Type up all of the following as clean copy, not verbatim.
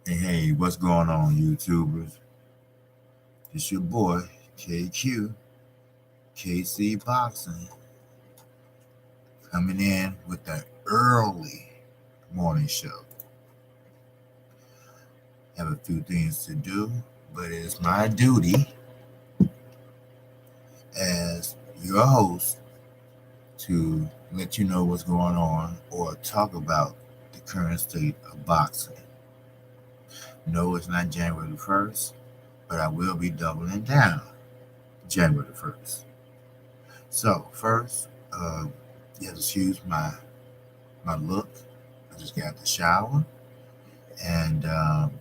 Hey, what's going on, YouTubers? It's your boy, KQ, KC Boxing, coming in with the early morning show. Have a few things to do, but it's my duty as your host to let you know what's going on or talk about the current state of boxing. No, it's not January the 1st, but I will be doubling down January the 1st. So, first, you have to excuse my look. I just got the shower, and I'm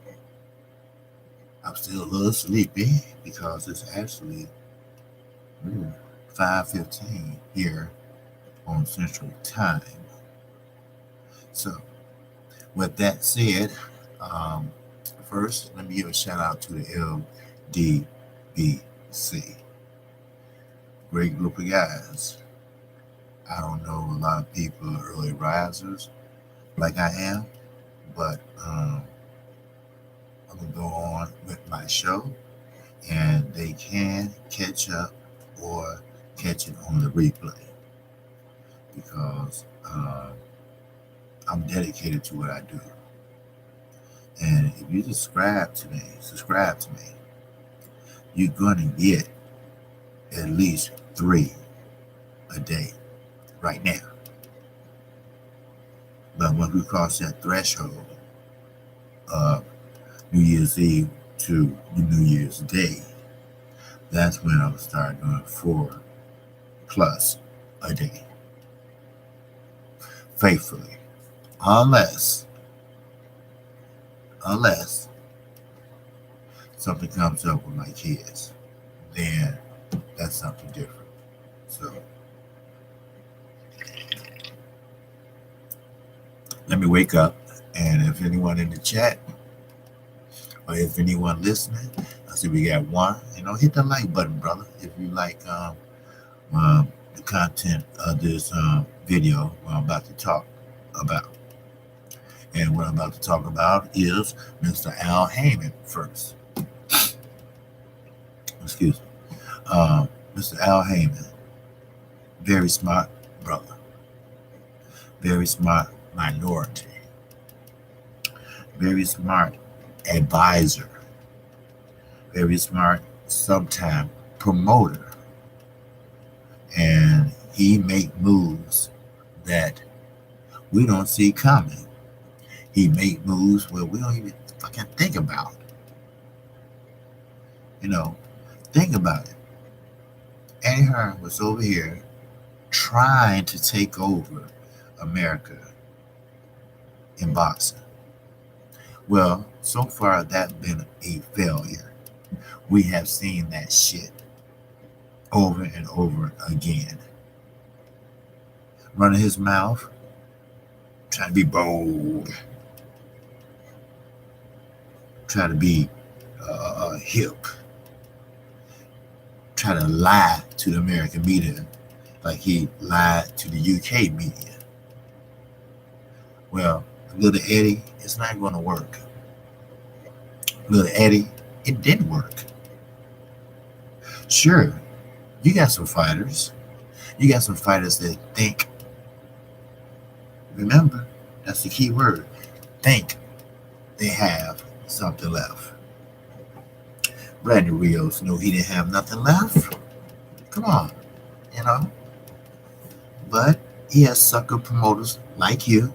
still a little sleepy because it's actually 5:15 here on Central Time. So, with that said, um, first let me give a shout out to the LDBC. Great group of guys. I don't know a lot of people are early risers like I am, but I'm gonna go on with my show, and they can catch up or catch it on the replay because I'm dedicated to what I do. And if you subscribe to me, you're gonna get at least 3 a day right now. But once we cross that threshold of New Year's Eve to New Year's Day, that's when I'll start doing 4+ a day faithfully, unless something comes up with my kids, then that's something different. So let me wake up, and if anyone in the chat or if anyone listening, I see we got one. Hit the like button, brother, if you like the content of this video what I'm about to talk about. And what I'm about to talk about is Mr. Al Haymon first. Excuse me. Mr. Al Haymon, very smart brother, very smart minority, very smart advisor, very smart sometime promoter, and he make moves that we don't see coming. He make moves where we don't even fucking think about. Think about it. Eddie Hearn was over here trying to take over America in boxing. Well, so far that's been a failure. We have seen that shit over and over again. Running his mouth, trying to be bold, try to be hip, try to lie to the American media like he lied to the UK media. Well, little Eddie, it's not going to work. Little Eddie, it didn't work. Sure, you got some fighters. You got some fighters that think. Remember, that's the key word. Think they have something left. Randy Rios knew he didn't have nothing left. Come on, But he has sucker promoters like you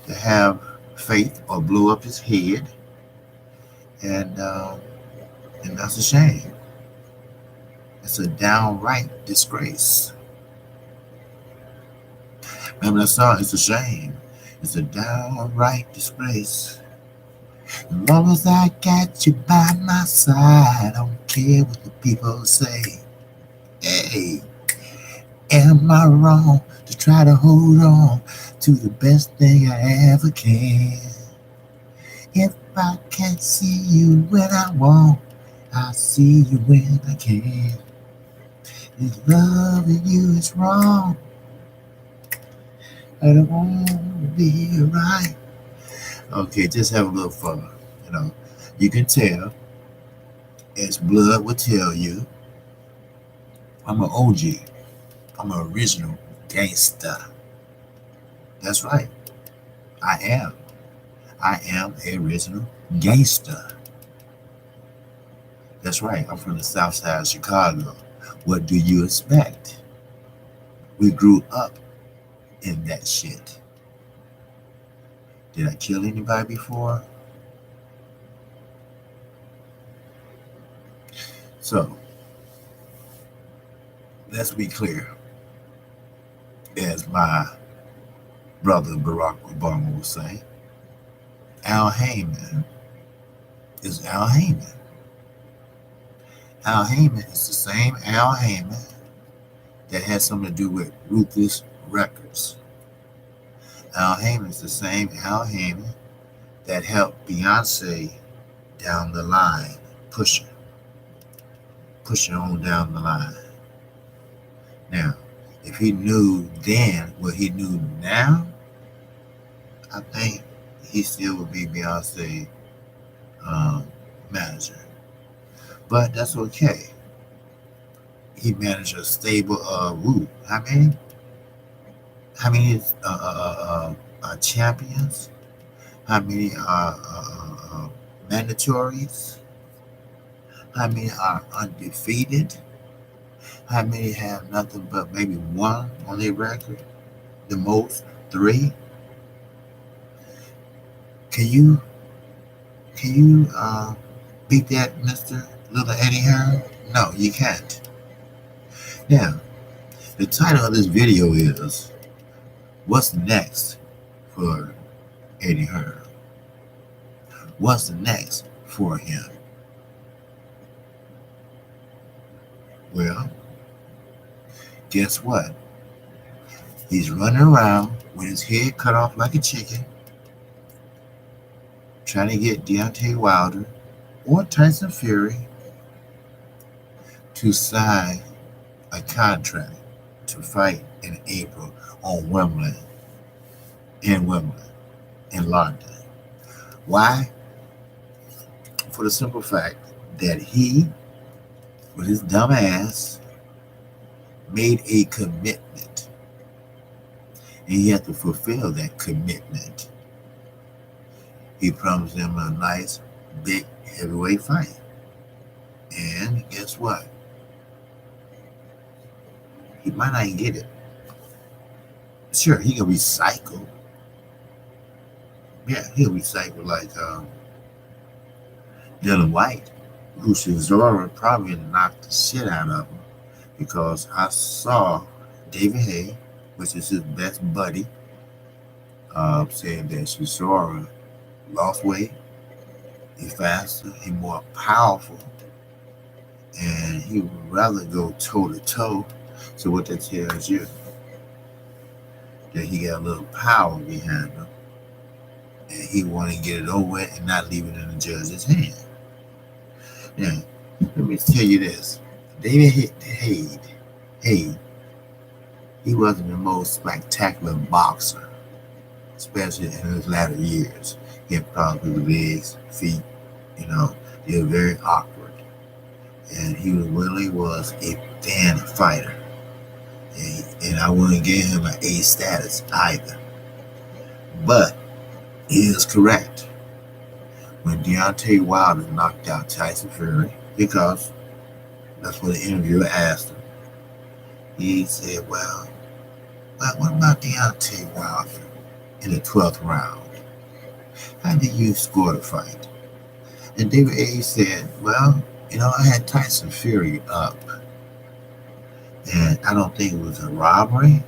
that have faith or blew up his head, and that's a shame. It's a downright disgrace. Remember that song? It's a shame. It's a downright disgrace. As long as I got you by my side, I don't care what the people say. Hey, am I wrong to try to hold on to the best thing I ever can? If I can't see you when I want, I'll see you when I can. If loving you is wrong, I don't want to be right. Okay, just have a little fun. You know, you can tell, as blood will tell you, I'm an OG. I'm an original gangster. That's right. I am. I am a original gangster. That's right. I'm from the south side of Chicago. What do you expect? We grew up in that shit. Did I kill anybody before? So, let's be clear. As my brother Barack Obama would say, Al Heyman is Al Heyman. Al Heyman is the same Al Heyman that had something to do with Ruthless Records. Al Heyman is the same Al Heyman that helped Beyonce down the line, push her on down the line. Now, if he knew then what he knew now, I think he still would be Beyonce manager. But that's okay. He managed a stable of how many? How many champions? How many mandatories? How many are undefeated? How many have nothing but maybe one on their record? The most, 3. Can you beat that, Mr. Little Eddie Hearn? No, you can't. Now, the title of this video is What's Next for Eddie Hearn? What's next for him? Well, guess what? He's running around with his head cut off like a chicken, trying to get Deontay Wilder or Tyson Fury to sign a contract to fight in April on Wimbledon, in London. Why? For the simple fact that he, with his dumb ass, made a commitment. And he had to fulfill that commitment. He promised them a nice, big, heavyweight fight. And guess what? He might not get it. Sure, he can recycle. Yeah, he'll recycle like Dylan White, who Chisora probably knocked the shit out of him, because I saw David Hay, which is his best buddy, saying that Chisora lost weight, he's faster, he's more powerful, and he would rather go toe to toe. So what that tells you, that he got a little power behind him, and he want to get it over with and not leave it in the judge's hand. Now, let me tell you this. David Hay, he wasn't the most spectacular boxer, especially in his latter years. He had problems with legs, feet, he was very awkward. And he really was a thin fighter. And I wouldn't give him an A status either. But he is correct. When Deontay Wilder knocked out Tyson Fury, because that's what the interviewer asked him, he said, well, what about Deontay Wilder in the 12th round? How did you score the fight? And David A. said, well, I had Tyson Fury up. And I don't think it was a robbery.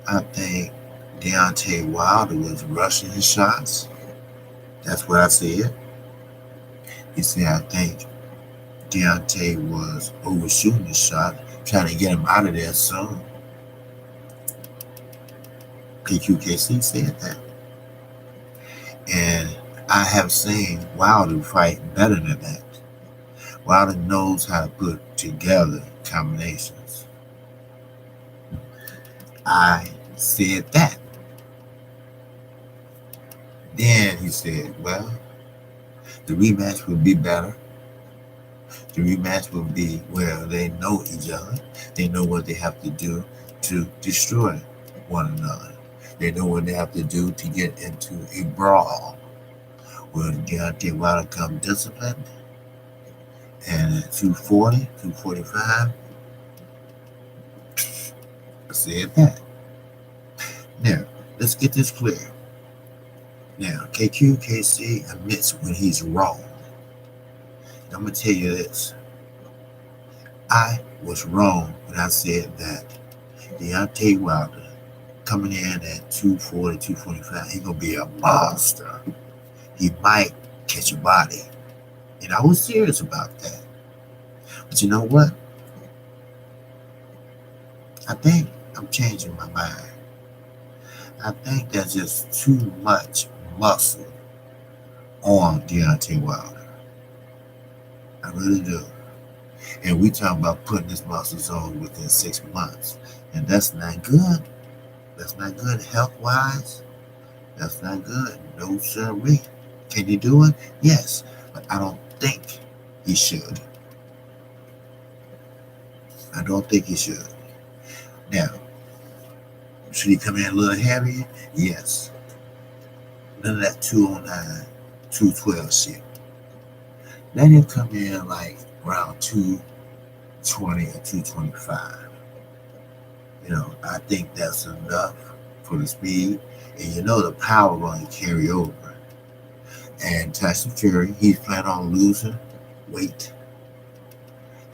I think Deontay Wilder was rushing his shots. That's what I said. He said, I think Deontay was overshooting his shot, trying to get him out of there soon. PQKC said that. And I have seen Wilder fight better than that. Wilder knows how to put together combinations. I said that. Then he said, well, The rematch will be better. The rematch will be where they know each other. They know what they have to do to destroy one another. They know what they have to do to get into a brawl. Will Deontay Wilder come disciplined? And at 240, 245, I said that. Now, let's get this clear. Now, KQKC admits when he's wrong. I'm going to tell you this. I was wrong when I said that Deontay Wilder coming in at 240, 245, he's going to be a monster. He might catch a body. And I was serious about that. But you know what? I think I'm changing my mind. I think there's just too much muscle on Deontay Wilder. I really do. And we talking about putting his muscles on within 6 months. And that's not good. That's not good health-wise. That's not good. No sirree. Can he do it? Yes. But I don't think he should. I don't think he should. Now, should he come in a little heavier? Yes. None of that 209, 212 shit. Let him come in like around 220 or 225. I think that's enough for the speed. And the power going to carry over. And Tyson Fury, he's planning on losing weight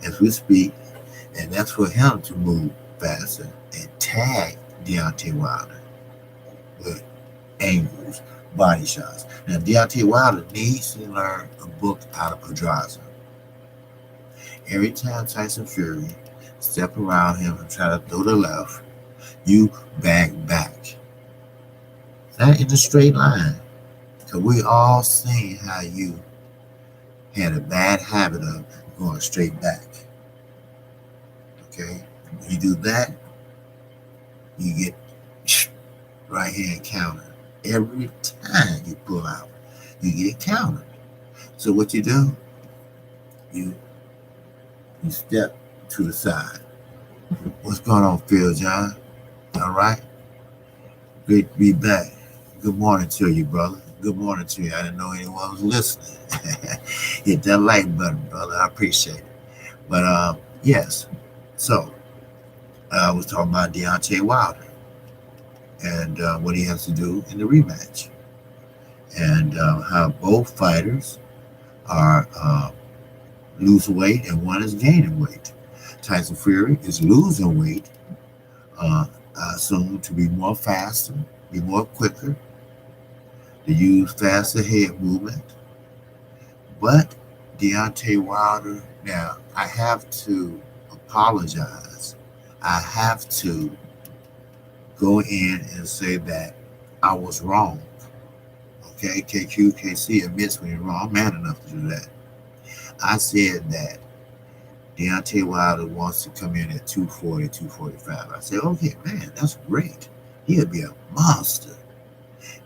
as we speak. And that's for him to move faster and tag Deontay Wilder with angles, body shots. Now, Deontay Wilder needs to learn a book out of Pedraza. Every time Tyson Fury step around him and try to throw the left, you back. Not in a straight line. Because we all seen how you had a bad habit of going straight back. Okay? When you do that, you get right hand counter. Every time you pull out, you get countered. So what you do, you step to the side. What's going on, Phil John? All right? Great to be back. Good morning to you, brother. Good morning to you. I didn't know anyone was listening. Hit that like button, brother. I appreciate it. But, yes. So, I was talking about Deontay Wilder and what he has to do in the rematch. And how both fighters are losing weight and one is gaining weight. Tyson Fury is losing weight, I assume, to be more faster, be more quicker, to use faster head movement. But Deontay Wilder, now I have to apologize. I have to go in and say that I was wrong. Okay, KQKC admits when you're wrong. I'm man enough to do that. I said that Deontay Wilder wants to come in at 240, 245. I said, okay, man, that's great. He'll be a monster.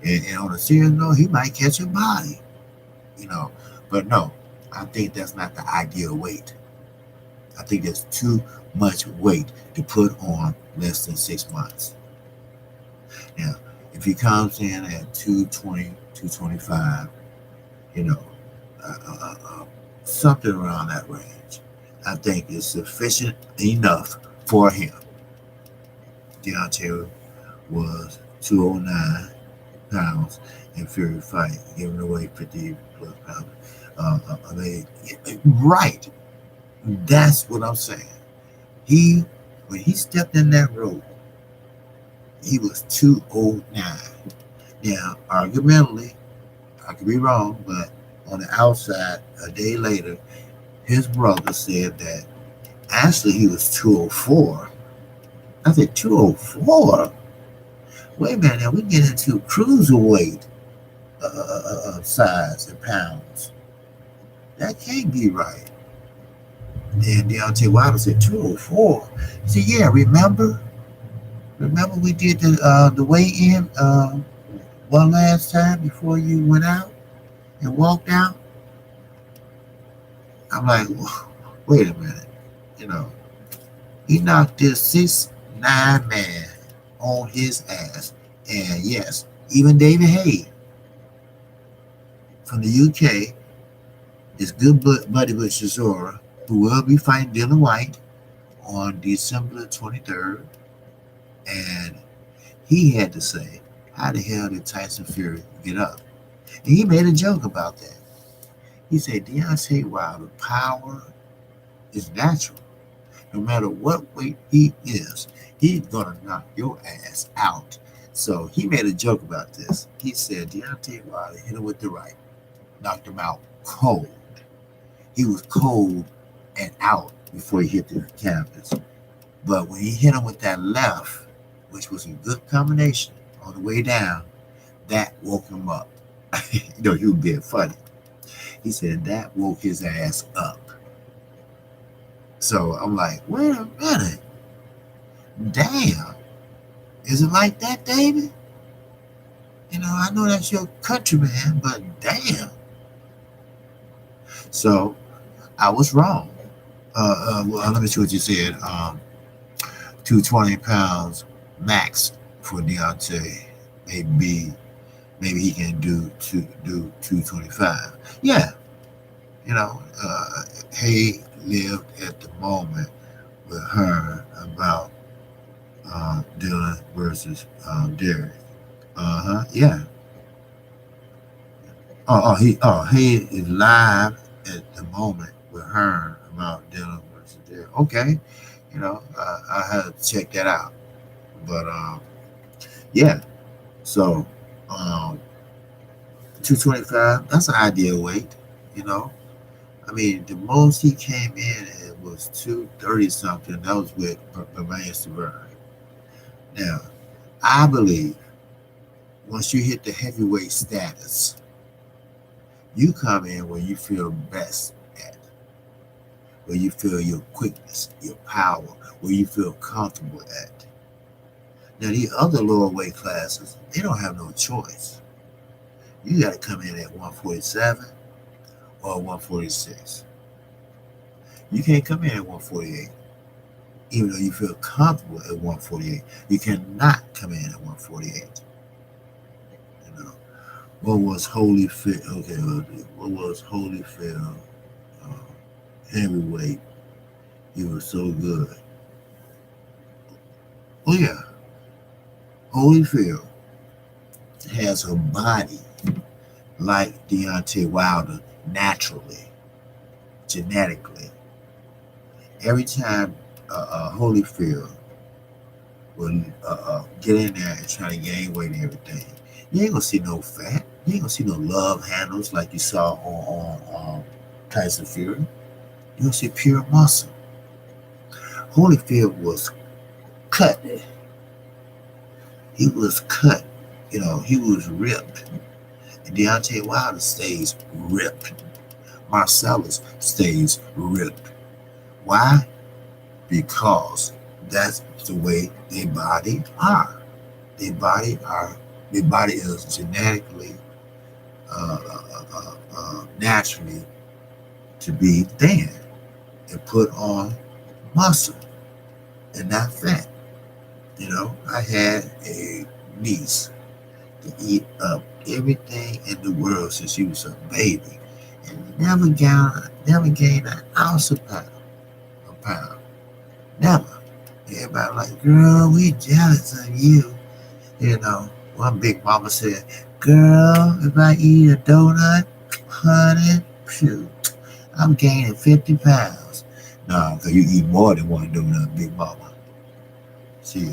And on a serious note, he might catch a body. But no, I think that's not the ideal weight. I think there's too much weight to put on less than 6 months. Now, if he comes in at 220, 225, something around that range, I think is sufficient enough for him. Deontay was 209 pounds in Fury fight, giving away 50 plus pounds. Right. That's what I'm saying. When he stepped in that rope, he was 209. Now, argumentally, I could be wrong, but on the outside, a day later, his brother said that actually he was 204. I said, 204? Wait a minute, now we get into cruiserweight size and pounds. That can't be right. Then Deontay Wilder said 204. He said, yeah, remember we did the weigh-in one last time before you went out and walked out? I'm like, wait a minute. You know, he knocked this 6'9" man on his ass. And yes, even David Hay from the UK is good buddy with Chisora, who will be fighting Dylan White on December 23rd. And he had to say, how the hell did Tyson Fury get up? And he made a joke about that. He said, Deontay Wilder's power is natural. No matter what weight he is, he's going to knock your ass out. So he made a joke about this. He said, Deontay Wilder hit him with the right, knocked him out cold. He was cold and out before he hit the canvas. But when he hit him with that left, which was a good combination on the way down, that woke him up. You know, he was being funny. He said that woke his ass up. So I'm like, wait a minute. Damn. Is it like that, David? You know, I know that's your countryman, but damn. So I was wrong. Well, let me see what you said. 220 pounds max for Deontay. Maybe he can do 225. Yeah, you know, Hay lived at the moment with her about Dylan versus Derek. Yeah. He is live at the moment with her about Dylan versus Derek. Okay, you know, I had to check that out. But yeah, so 225, that's an ideal weight, you know. I mean, the most he came in at was 230 something. That was with Bermain Severn. Now, I believe once you hit the heavyweight status, you come in where you feel best at, where you feel your quickness, your power, where you feel comfortable at. Now, the other lower weight classes, they don't have no choice. You got to come in at 147 or 146. You can't come in at 148, even though you feel comfortable at 148. You cannot come in at 148. You know, what was Holyfield? Okay, what was Holyfield? Uh, Heavyweight. He was so good. Oh yeah, Holyfield has a body like Deontay Wilder naturally, genetically. Every time Holyfield will get in there and try to gain weight and everything, you ain't gonna see no fat. You ain't gonna see no love handles like you saw on Tyson Fury. You gonna see pure muscle. Holyfield was cut. He was cut. You know, he was ripped. And Deontay Wilder stays ripped. Marcellus stays ripped. Why? Because that's the way their body are. Their body is genetically, naturally to be thin and put on muscle and not fat. You know, I had a niece to eat up everything in the world since she was a baby and never gained an ounce of pound. Never. Everybody like, girl, we jealous of you. You know, one big mama said, girl, if I eat a donut, honey, phew, I'm gaining 50 pounds. No, because you eat more than one donut, big mama. See.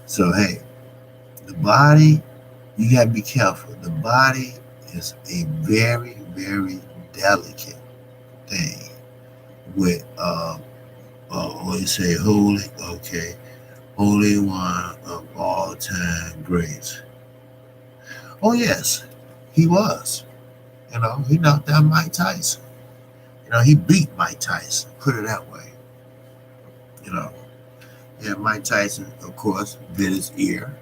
So, hey, the body, you got to be careful. The body is a very, very delicate thing with, what you say, holy, okay, Holy One of all time greats. Oh, yes, he was. You know, he knocked out Mike Tyson. You know, he beat Mike Tyson, put it that way. You know, and Mike Tyson, of course, bit his ear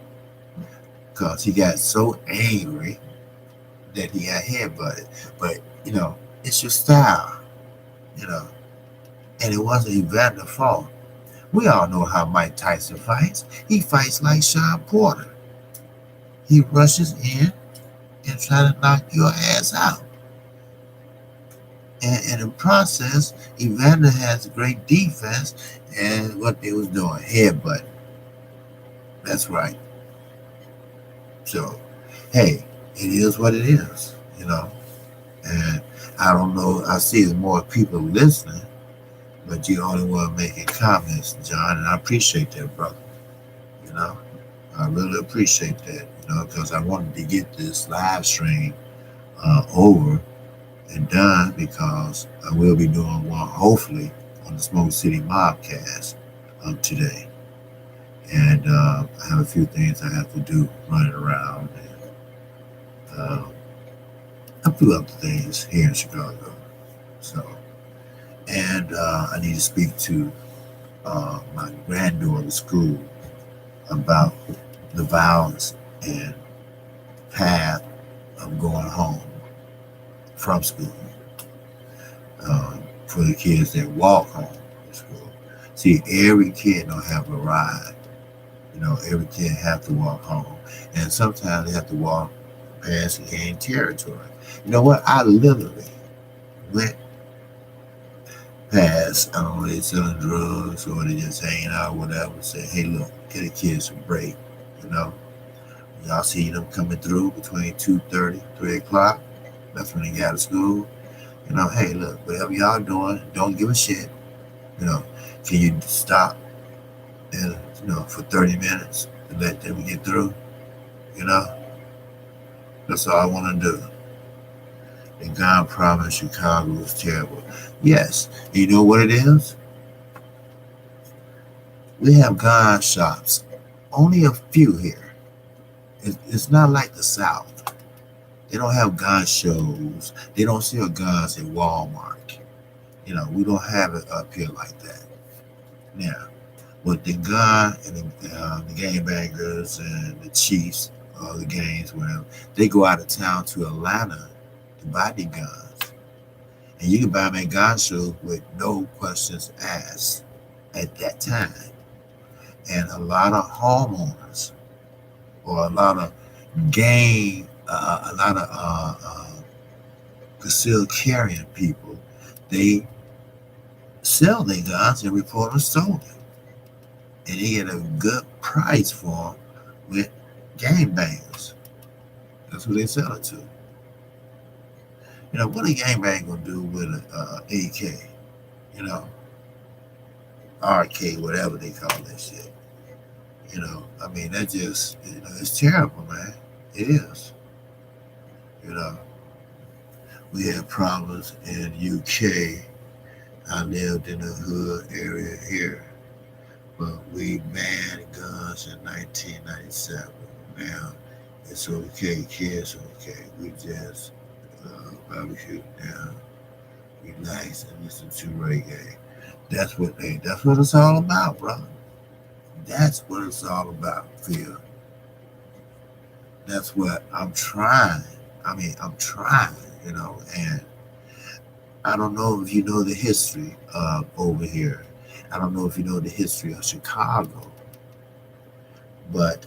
because he got so angry that he got headbutted. But, you know, it's your style. you know, and it wasn't Evander's fault. We all know how Mike Tyson fights. He fights like Sean Porter. He rushes in and try to knock your ass out. And in the process, Evander has great defense, and what they was doing, headbutt. That's right. So, hey, it is what it is, you know. And I don't know. I see there's more people listening, but you only one making comments, John, and I appreciate that, brother. You know, I really appreciate that. You know, because I wanted to get this live stream over and done because I will be doing one hopefully on the Smoke City Mobcast today. And I have a few things I have to do running around and a few other things here in Chicago. So, and I need to speak to my granddaughter's school about the violence and path of going home from school for the kids that walk home from school. See, every kid don't have a ride. You know, every kid have to walk home, and sometimes they have to walk past gang territory. You know what? I literally went past. I don't know, they selling drugs or they just hanging out, whatever. Say, hey, look, get the kids some break. You know, y'all see them coming through between 2:30, 3 o'clock. That's when they get out of school. You know, hey, look, whatever y'all doing, don't give a shit. You know, can you stop and for 30 minutes and let them get through? You know, that's all I want to do. The gun problem in Chicago is terrible. Yes, you know what it is? We have gun shops, only a few here. It's not like the South. They don't have gun shows. They don't sell guns at Walmart. You know, we don't have it up here like that. Now, with the gun and the gangbangers and the chiefs of the gangs, whatever, they go out of town to Atlanta to buy the guns. And you can buy them at gun shows with no questions asked at that time. And a lot of homeowners or a lot of a lot of concealed carrying people, they sell their guns and report them stolen. And they get a good price for them with gangbangers. That's who they sell it to. You know, what a gangbang gonna do with an AK? You know, RK, whatever they call that shit. You know, I mean, that just, it's terrible, man. It is. You know, we had problems in UK. I lived in a hood area here, but we banned guns in 1997. Now it's okay, kids okay. We just barbecue down, relax, and listen to reggae. That's what it's all about, brother. That's what it's all about, Phil. That's what I'm trying. I'm trying, and I don't know if you know the history of over here. I don't know if you know the history of Chicago, but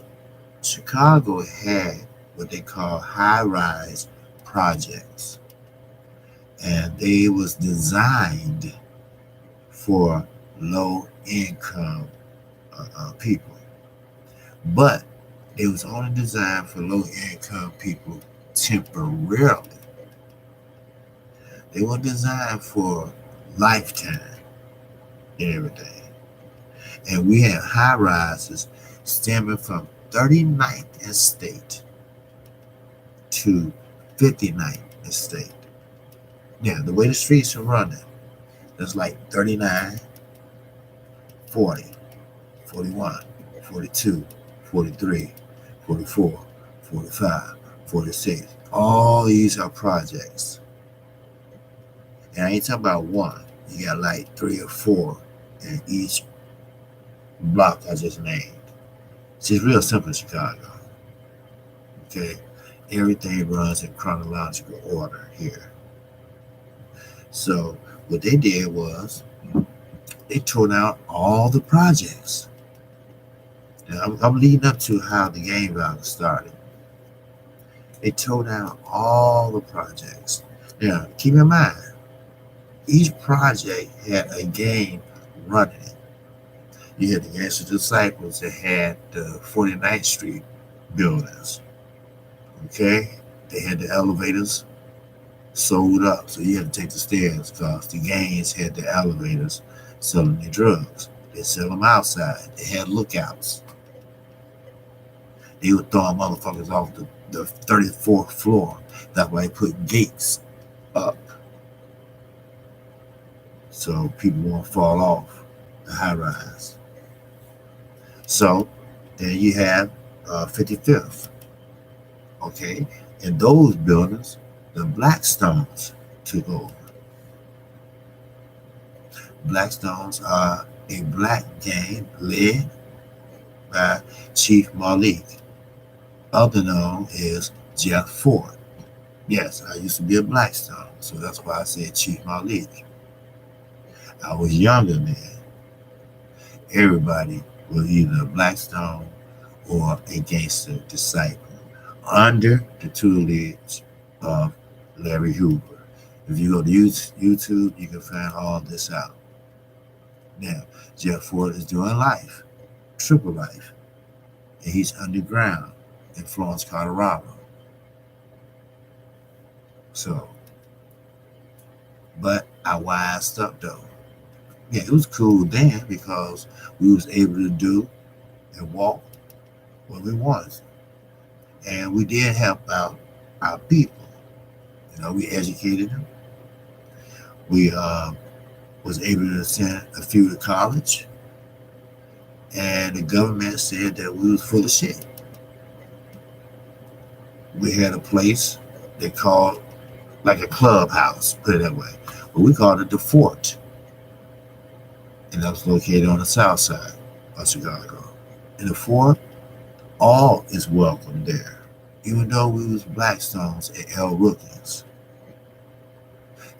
Chicago had what they call high-rise projects, and they was designed for low-income people, but it was only designed for low-income people temporarily. They were designed for lifetime and everything. And we had high rises stemming from 39th Estate to 59th Estate. Now, the way the streets are running, there's like 39, 40, 41, 42, 43, 44, 45, 46. All these are projects. And I ain't talking about one. You got like 3 or 4 in each block I just named. It's just real simple in Chicago. Okay? Everything runs in chronological order here. So What they did was they tore down all the projects. Now, I'm leading up to how the game violence started. They tore down all the projects. Now, keep in mind, each project had a game running it. You had the Gangster Disciples that had the 49th Street buildings. Okay? They had the elevators sold up. So you had to take the stairs because the gangs had the elevators selling the drugs. They sell them outside. They had lookouts. They would throw motherfuckers off the 34th floor. That's why they put gates up so people won't fall off the high rise. So then you have 55th. Okay? In those buildings, the Blackstones took over. Blackstones are a black gang led by Chief Malik, other known as Jeff Ford. Yes, I used to be a Blackstone, so that's why I said Chief Malik. I was younger then. Everybody was either a Blackstone or a gangster disciple under the tutelage of Larry Hoover. If you go to YouTube, you can find all this out. Now, Jeff Ford is doing life, triple life, and he's underground in Florence, Colorado. So, but I wised up though. Yeah, it was cool then because we was able to do and walk what we wanted, and we did help out our people. You know, we educated them. We was able to send a few to college, and the government said that we was full of shit. We had a place they called like a clubhouse, put it that way, but we called it the Fort, and that was located on the south side of Chicago. In the Fort, all is welcome there, even though we was Blackstones and L. Rookins.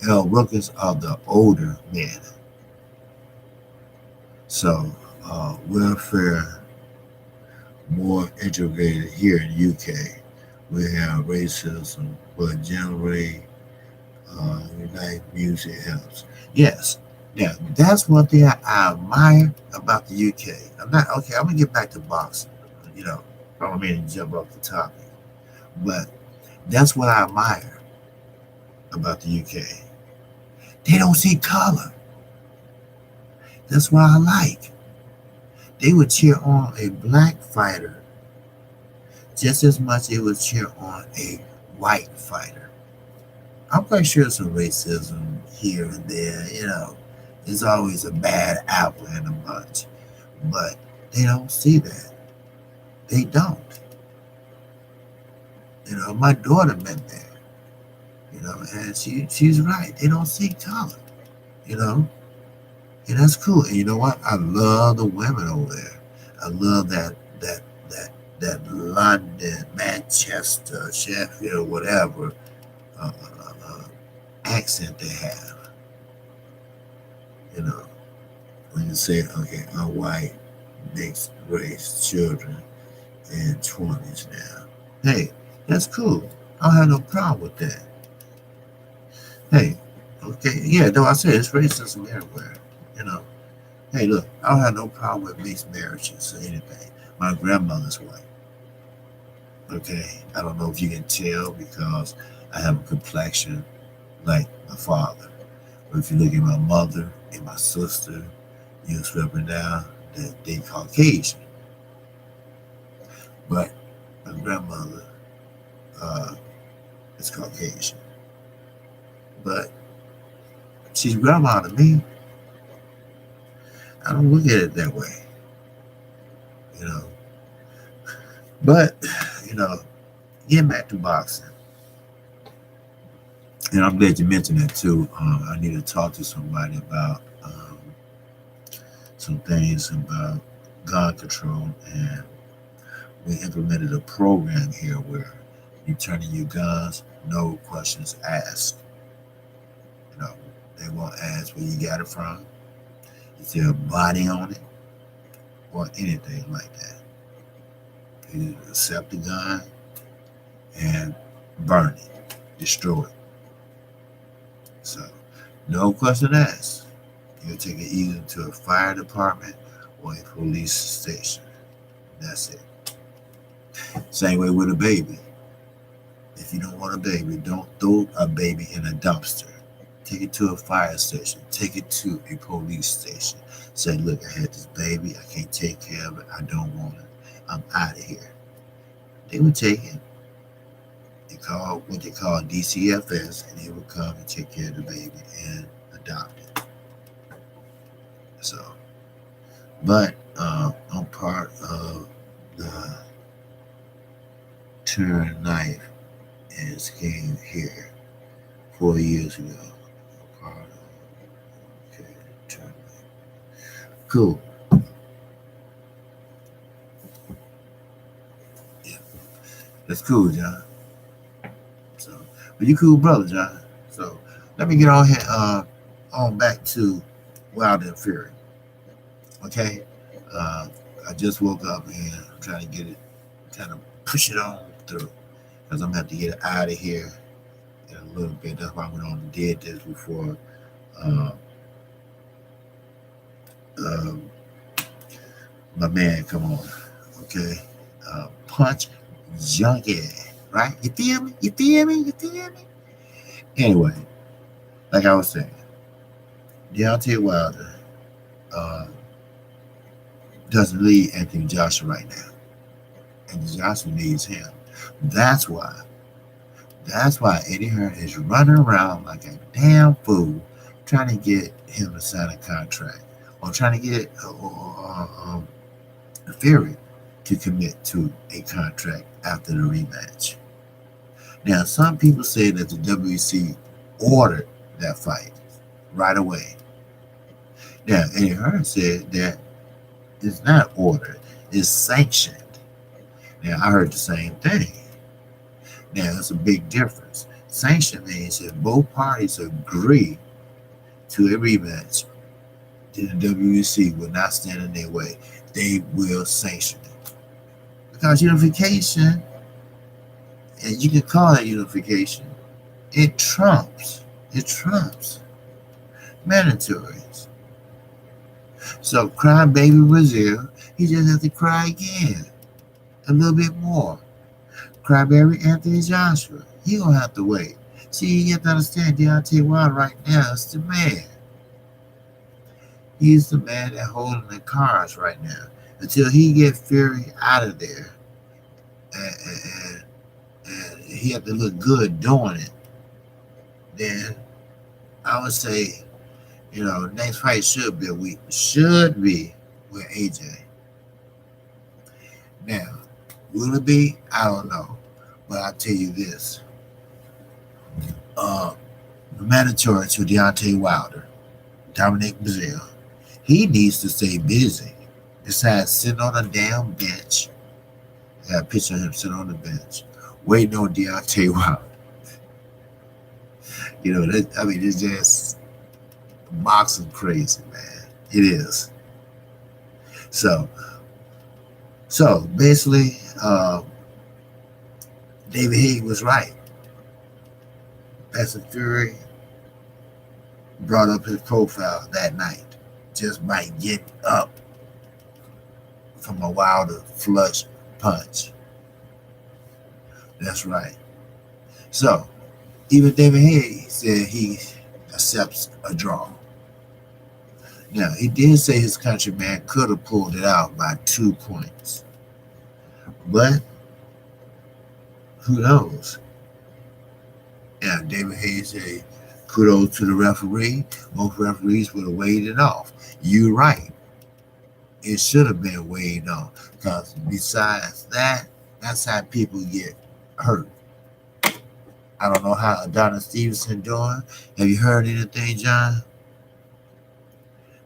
Rookins are the older men. So welfare more integrated here in the UK. We have racism, but generally unite music helps. Yes. Yeah, that's one thing I admire about the UK. I'm not okay. I'm gonna get back to boxing. You know, I don't mean to jump off the topic, but that's what I admire about the UK. They don't see color. That's what I like. They would cheer on a black fighter just as much as they would cheer on a white fighter. I'm quite sure some racism here and there, you know. There's always a bad apple in a bunch. But they don't see that. They don't. You know, my daughter been there. You know, and she's right. They don't see color. You know, and that's cool. And you know what? I love the women over there. I love that London, Manchester, Sheffield, whatever accent they have. You know, when you say, okay, I'm white, mixed race children in 20s now. Hey, that's cool. I don't have no problem with that. Hey, okay, yeah, though I said it's racism everywhere. You know, hey, look, I don't have no problem with mixed marriages or anything. My grandmother's white. Okay, I don't know if you can tell because I have a complexion like my father. But if you look at my mother and my sister, you'll swear down that they Caucasian. But my grandmother uh, is Caucasian. But she's grandma to me. I don't look at it that way, you know. But, you know, getting back to boxing, and I'm glad you mentioned that too. I need to talk to somebody about some things about gun control, and we implemented a program here where you turn in your guns, no questions asked. You know, They won't ask where you got it from. Is there a body on it or anything like that? You accept the gun and burn it, destroy it. So, no question asked. You'll take it either to a fire department or a police station. That's it. Same way with a baby. If you don't want a baby, don't throw a baby in a dumpster. Take it to a fire station. Take it to a police station. Say, look, I had this baby. I can't take care of it. I don't want it. I'm out of here. They would take it. They call what they call DCFS, and they would come and take care of the baby and adopt it. So, but I'm part of the Turn Knife and Scheme here 4 years ago. I'm part of okay, Turn Knife. Cool. Yeah, that's cool, John. So, but you cool brother, John. So let me get on here, on back to Wild and Fury. Okay, I just woke up and I'm trying to get it, kind of push it on through, because I'm gonna have to get it out of here in a little bit. That's why I went on and did this before. Uh, um, my man, come on, okay, Punch Junkie, right? You feel me? You feel me? You feel me? Anyway, like I was saying, Deontay Wilder uh, doesn't need Anthony Joshua right now. And Joshua needs him. That's why. That's why Eddie Hearn is running around like a damn fool trying to get him to sign a contract or trying to get Fury to commit to a contract after the rematch. Now, some people say that the WEC ordered that fight right away. Now, Eddie Hearn said that it's not ordered, it's sanctioned. Now, I heard the same thing. Now, there's a big difference. Sanction means if both parties agree to a rematch, then the WEC will not stand in their way. They will sanction it. Because unification, and you can call that unification, it trumps mandatories. So, cry baby Brazil, he just has to cry again, a little bit more. Crybaby Anthony Joshua, he gonna have to wait. See, you have to understand, Deontay Wilder right now is the man. He's the man that holding the cards right now. Until he get Fury out of there, and he have to look good doing it, then I would say, next fight should be with AJ. Now, will it be? I don't know. But I'll tell you this. Mandatory to Deontay Wilder, Dominic Brazil, he needs to stay busy. Besides sitting on a damn bench. I got a picture of him sitting on the bench, waiting on Deontay Wilder. It's just boxing crazy, man. It is. So basically, David Haig was right. Pastor Fury brought up his profile that night just by getting up from a Wilder flush punch. That's right. So, even David Haig said he accepts a draw. Now, he did say his countryman could have pulled it out by 2 points. But, who knows? Yeah, David Haig said, kudos to the referee. Most referees would have weighed it off. You're right. It should have been weighed off. Because besides that, that's how people get hurt. I don't know how Adonis Stevenson doing. Have you heard anything, John?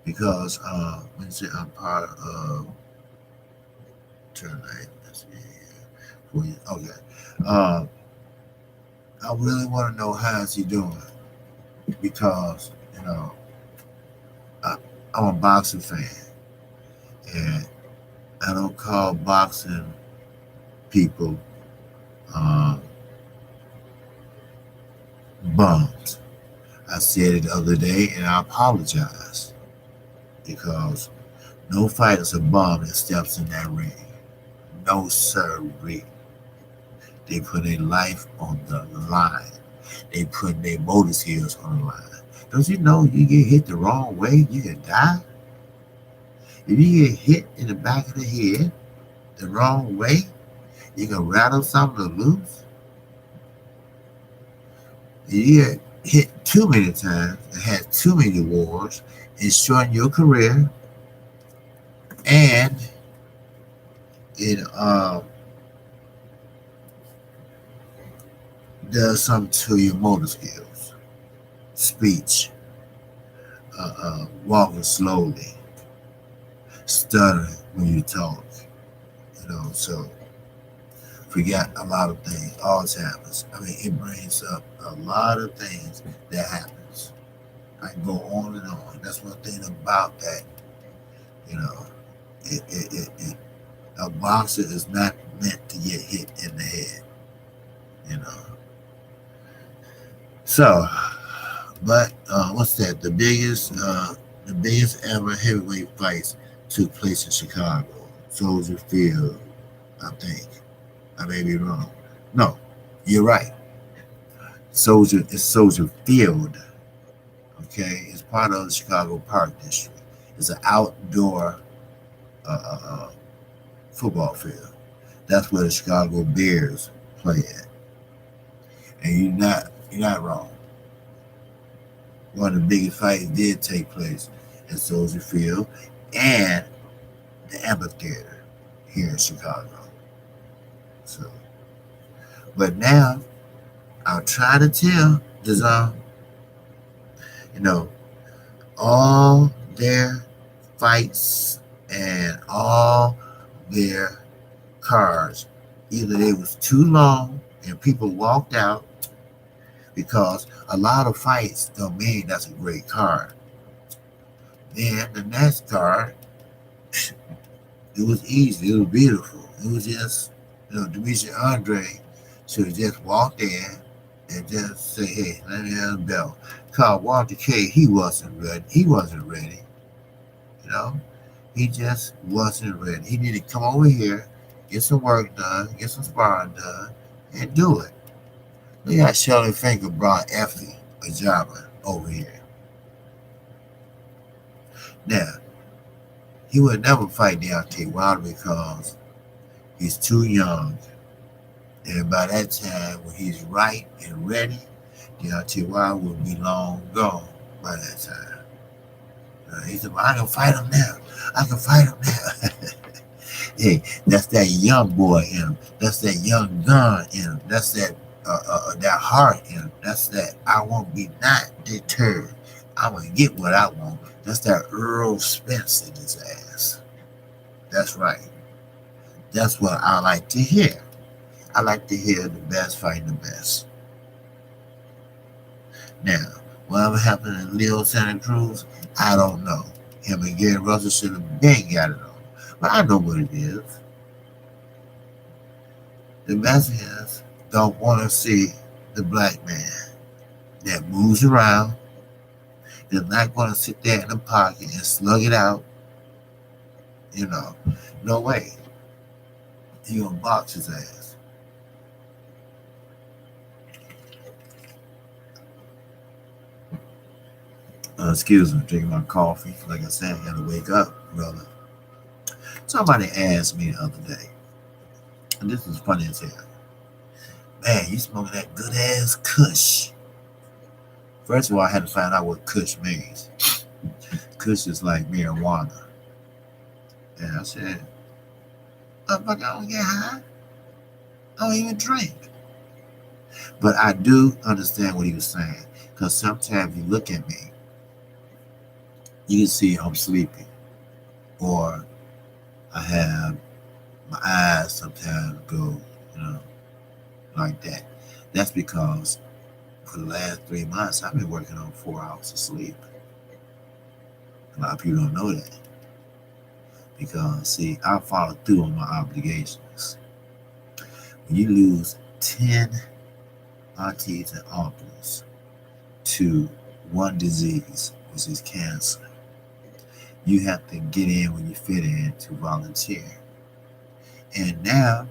Because when you say I'm part of tonight, okay. I really want to know how is he doing, because know, I, I'm a boxing fan, and I don't call boxing people um, bums. I said it the other day, and I apologize because no fighter's a bum that steps in that ring. No sirree. They put their life on the line. They put their motor skills on the line. Don't you know you get hit the wrong way, you can die? If you get hit in the back of the head the wrong way, you can rattle something loose. If you get hit too many times and had too many wars, it's shorten your career and it does something to your motor skills, speech, walking slowly, stuttering when you talk, so forget a lot of things. Always happens. I mean, it brings up a lot of things that happens. I can go on and on. That's one thing about that. You know, it a boxer is not meant to get hit in the head. You know, so but what's that? The biggest ever heavyweight fights took place in Chicago, Soldier Field, I think. I may be wrong. No, you're right. Soldier Field. Okay, it's part of the Chicago Park District. It's an outdoor uh, uh, uh, football field. That's where the Chicago Bears play at. And you're not wrong. One of the biggest fights did take place at Soldier Field and the amphitheater here in Chicago. So, but now I'll try to tell the you know, all their fights and all their cards, either they was too long and people walked out because a lot of fights don't mean that's a great card. Then the next card, it was easy, it was beautiful. It was just, Demetri Andre should have just walked in and just say, hey, let me have a belt. Cause Walter K, he wasn't ready. He wasn't ready. You know, he just wasn't ready. He needed to come over here, get some work done, get some sparring done, and do it. Look how Shelly Finkel brought Effie Ajaba over here. Now, he would never fight Deontay Wilder because he's too young. And by that time, when he's right and ready, Deontay Wilder will be long gone by that time. He said, well, I can fight him now. I can fight him now. Hey, that's that young boy in him. That's that young gun in him. That's that heart in him. That's that I won't be not deterred. I'm going to get what I want. That's that Earl Spence in his ass. That's right. That's what I like to hear. I like to hear the best fighting the best. Now, whatever happened to Leo Santa Cruz, I don't know. Him and Gary Russell should have been got it on. But I know what it is. The Mexicans don't want to see the black man that moves around. They're not going to sit there in the pocket and slug it out. No way. He gonna box his ass. Excuse me, drinking my coffee. Like I said, I gotta wake up, brother. Somebody asked me the other day, and this is funny as hell. Man, you smoking that good ass Kush. First of all, I had to find out what Kush means. Kush is like marijuana. And I said, I don't get high. I don't even drink. But I do understand what he was saying. Because sometimes you look at me, you can see I'm sleepy. Or I have my eyes sometimes go, like that. That's because for the last 3 months, I've been working on 4 hours of sleep. A lot of people don't know that because, see, I follow through on my obligations. When you lose 10 aunties and uncles to one disease, which is cancer, you have to get in when you fit in to volunteer. And now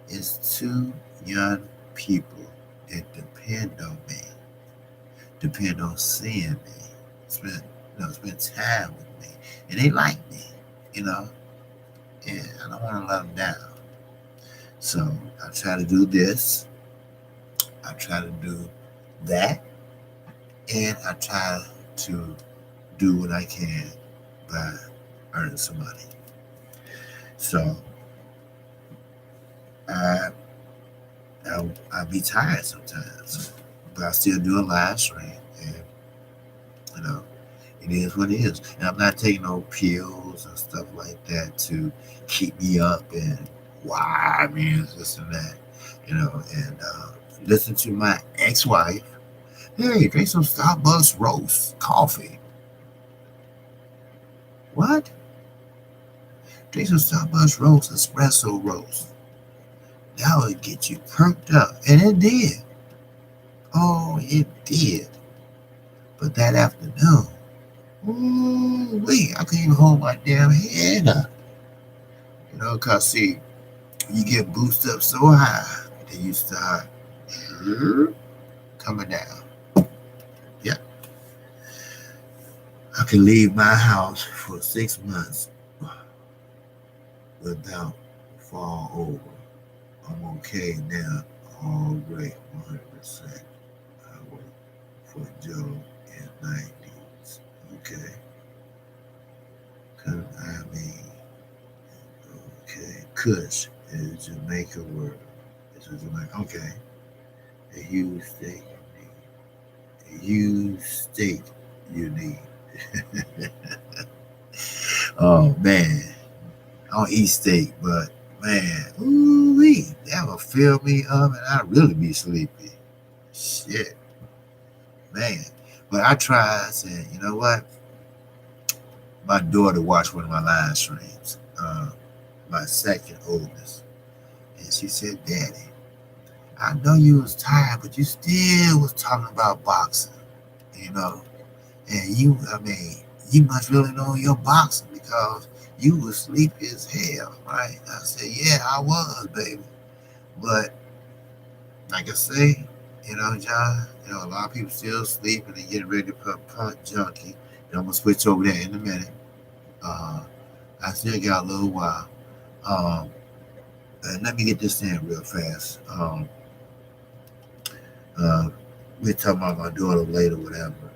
it's two young people that depend on me, depend on seeing me, spend spend time with me, and they like me, you know, and I don't want to let them down. So I try to do this, I try to do that, and I try to do what I can by earning some money. So I I be tired sometimes, but I still do a live stream, and you know it is what it is. And I'm not taking no pills and stuff like that to keep me up and why man this and that, and listen to my ex-wife. Hey, drink some Starbucks roast coffee. What? Drink some Starbucks roast, espresso roast. That would get you perked up. And it did. Oh, it did. But that afternoon, ooh, wait, I couldn't even hold my damn head up. Because see, you get boosted up so high, then you start coming down. Yeah. I can leave my house for 6 months without fall over. I'm okay now. All great, 100%. I work for Joe in 90s. Okay. I mean, okay. Kush is Jamaica word. It's a Jamaica. Okay. A huge steak you need. A huge steak you need. Oh man. I don't eat steak, but man, ooh that will fill me up and I'd really be sleepy. Shit. Man. But I tried saying, you know what? My daughter watched one of my live streams, my second oldest. And she said, Daddy, I know you was tired, but you still was talking about boxing, you know. And you must really know your boxing because you was sleepy as hell, right? I said, yeah, I was, baby. But like I say, John, a lot of people still sleeping and getting ready to put punt junkie. And I'm gonna switch over there in a minute. Uh, I still got a little while. Um, and let me get this in real fast. Uh, we'll talk about my daughter later, whatever.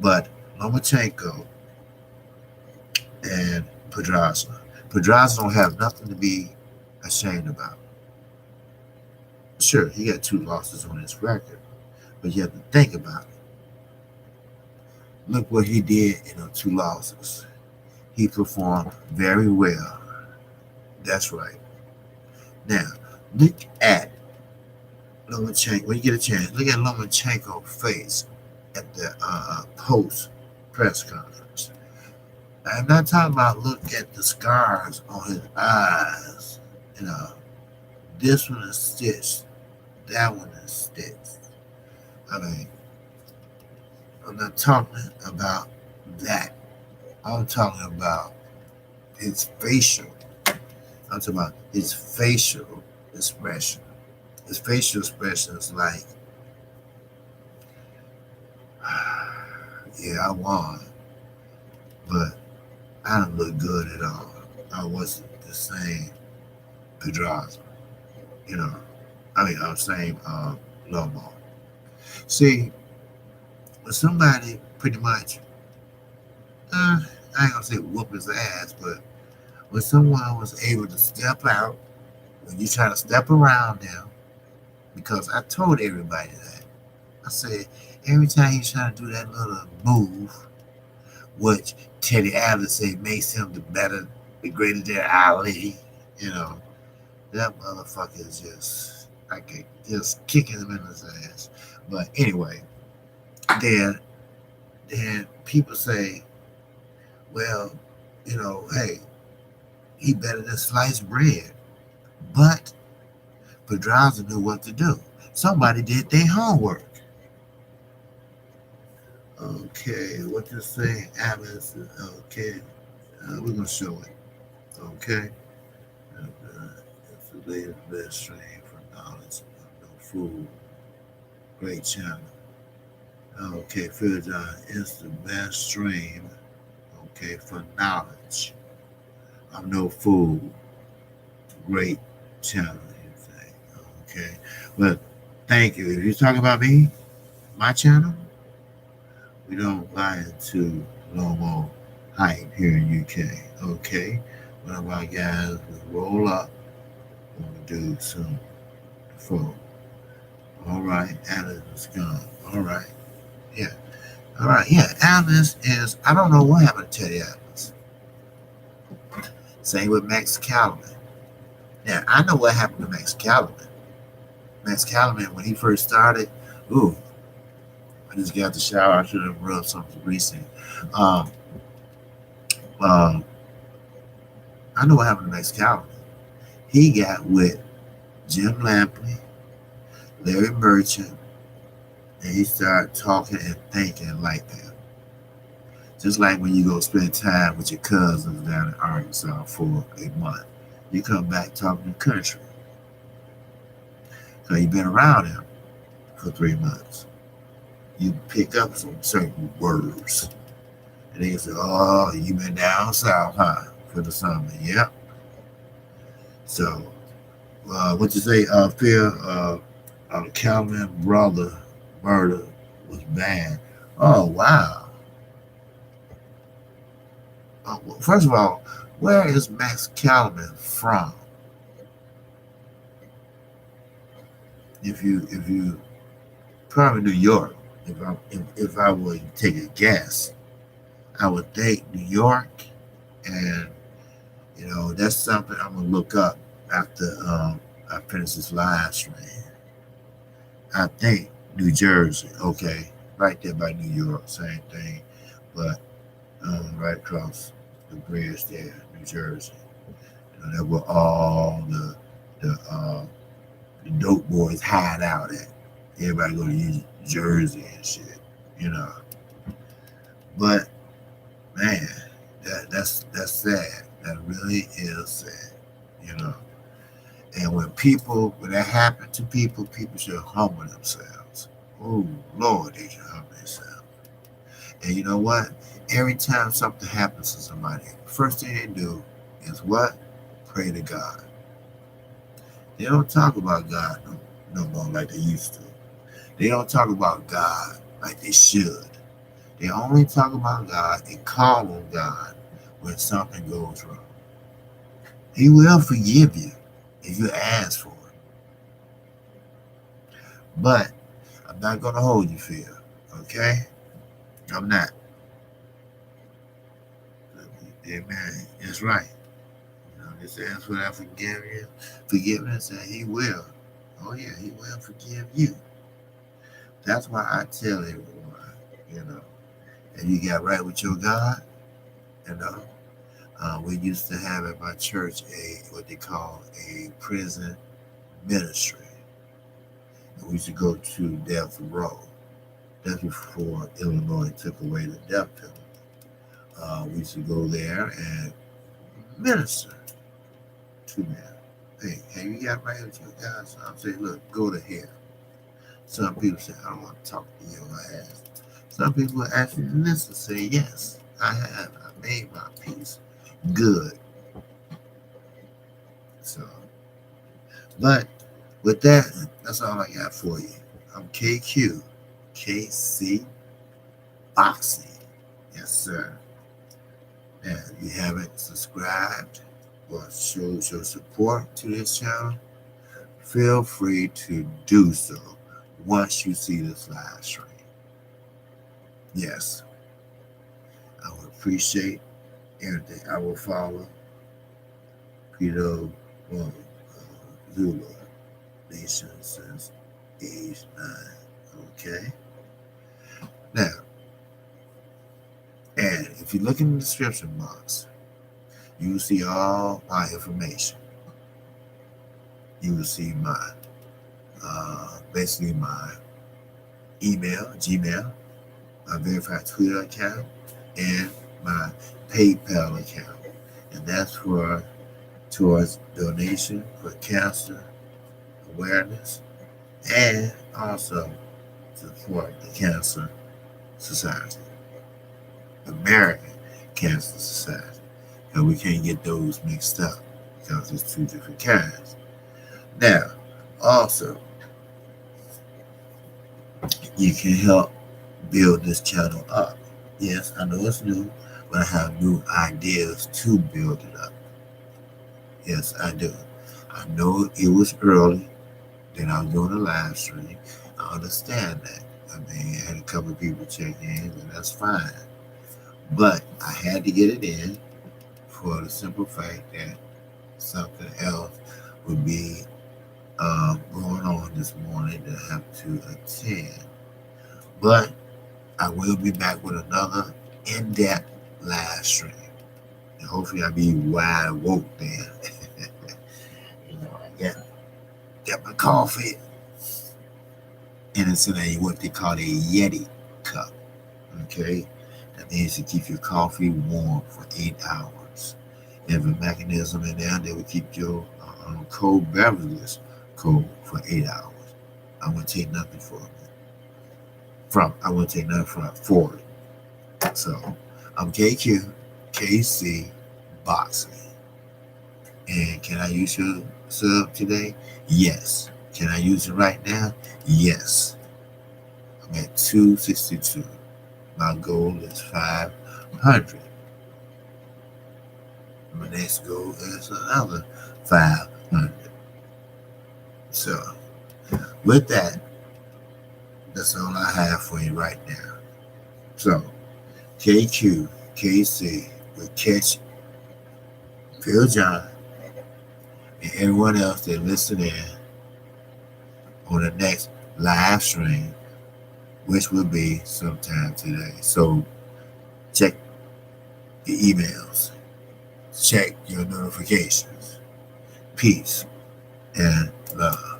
But Lomachenko and Pedraza. Pedraza don't have nothing to be ashamed about. Sure, he got 2 losses on his record, but you have to think about it. Look what he did in those 2 losses. He performed very well. That's right. Now, look at Lomachenko. When you get a chance, look at Lomachenko's face at the post press conference. I'm not talking about look at the scars on his eyes. This one is stitched. That one is stitched. I mean, I'm not talking about that. I'm talking about his facial. I'm talking about his facial expression. His facial expression is like, yeah, I won, but I didn't look good at all. I wasn't the same Pedraza. I'm saying Lomo. See, when somebody pretty much, I ain't gonna say whoop his ass, but when someone was able to step out, when you try to step around them, because I told everybody that. I said, every time he's trying to do that little move, which Teddy Atlas said makes him the greater than Ali, that motherfucker is just kicking him in his ass. But anyway, then people say, Well, hey, he better than sliced bread. But Pedraza knew what to do. Somebody did their homework. Okay, what you say, Alice? Okay, we're gonna show it. Okay, it's the latest best strain for knowledge of no food. Great channel. Okay, Phil is the best stream. Okay, for knowledge of no food. Great channel, you say. Okay, but thank you. If you're talking about me, my channel, we don't buy into normal hype here in UK. Okay, one of our guys will roll up when we do some food. All right, Alice is gone. All right, yeah. All right, yeah. Alice is. I don't know what happened to Teddy Alice. Same with Max Calvin. Now I know what happened to Max Calvin. Max Calvin when he first started. Ooh, I just got out the shower. I should have rubbed something greasy. Um, um, I know what happened to Max Calvin. He got with Jim Lampley, Larry Merchant, and he started talking and thinking like them. Just like when you go spend time with your cousins down in Arkansas for a month. You come back talking country. So you've been around him for 3 months. You pick up some certain words. And they say, oh, you been down south, huh? For the summer. Yep. So, what you say, Phil? Calvin brother murder was bad. Oh, wow. Well, first of all, where is Max Calvin from? If you probably New York. If I would take a guess, I would think New York, and that's something I'm gonna look up after I finish this live stream. I think New Jersey, okay, right there by New York, same thing, but right across the bridge there, New Jersey. That where all the dope boys hide out at. Everybody go to New Jersey and shit, you know. But man, that's sad. That really is sad, you know. And when that happened to people, people should humble themselves. Oh Lord, they should humble themselves. And you know what? Every time something happens to somebody, first thing they do is what? Pray to God. They don't talk about God no more like they used to. They don't talk about God like they should. They only talk about God and call on God when something goes wrong. He will forgive you if you ask for it. But I'm not going to hold you, Phil. Okay? I'm not. Amen. That's right. Just ask for that forgiveness, and He will. Oh, yeah, He will forgive you. That's why I tell everyone, and you got right with your God, you know. We used to have at my church what they call a prison ministry. And we used to go to death row. That's before Illinois took away the death penalty. We used to go there and minister to them. Hey, you got right with your God? So I'm saying, look, go to hell. Some people say, I don't want to talk to you on my ass. Some people actually listen, say, yes, I have. I made my peace. Good. So, but with that, that's all I got for you. I'm KQ, KC Boxing. Yes, sir. And if you haven't subscribed or showed your support to this channel, feel free to do so once you see this live stream. Yes, I would appreciate everything. I will follow Peter Zula Nation since age 9. Okay? Now, and if If you look in the description box, you will see all my information. You will see my, basically my email, Gmail, my verified Twitter account, and my PayPal account. And that's towards donation for cancer awareness and also support the Cancer Society, American Cancer Society. Because we can't get those mixed up because it's two different kinds. Now, also, you can help build this channel up. Yes, I know it's new, but I have new ideas to build it up. Yes, I do. I know it was early that I was doing a live stream. I understand that. I mean, I had a couple of people check in, and that's fine. But I had to get it in for the simple fact that something else would be going on this morning that I have to attend. But I will be back with another in-depth live stream. And hopefully I'll be wide woke then. I got my coffee. And it's in what they call a Yeti cup. Okay? That means to keep your coffee warm for 8 hours. You have a mechanism in there that will keep your cold beverages cold for 8 hours. I won't take nothing for it. I won't take nothing for it. So I'm KQ, KC Boxing. And can I use your sub today? Yes. Can I use it right now? Yes. I'm at 262. My goal is 500. My next goal is another 500. So, with that, that's all I have for you right now. So, KQ, KC will catch Phil John and everyone else that listen in on the next live stream, which will be sometime today. So check your emails, check your notifications. Peace and love.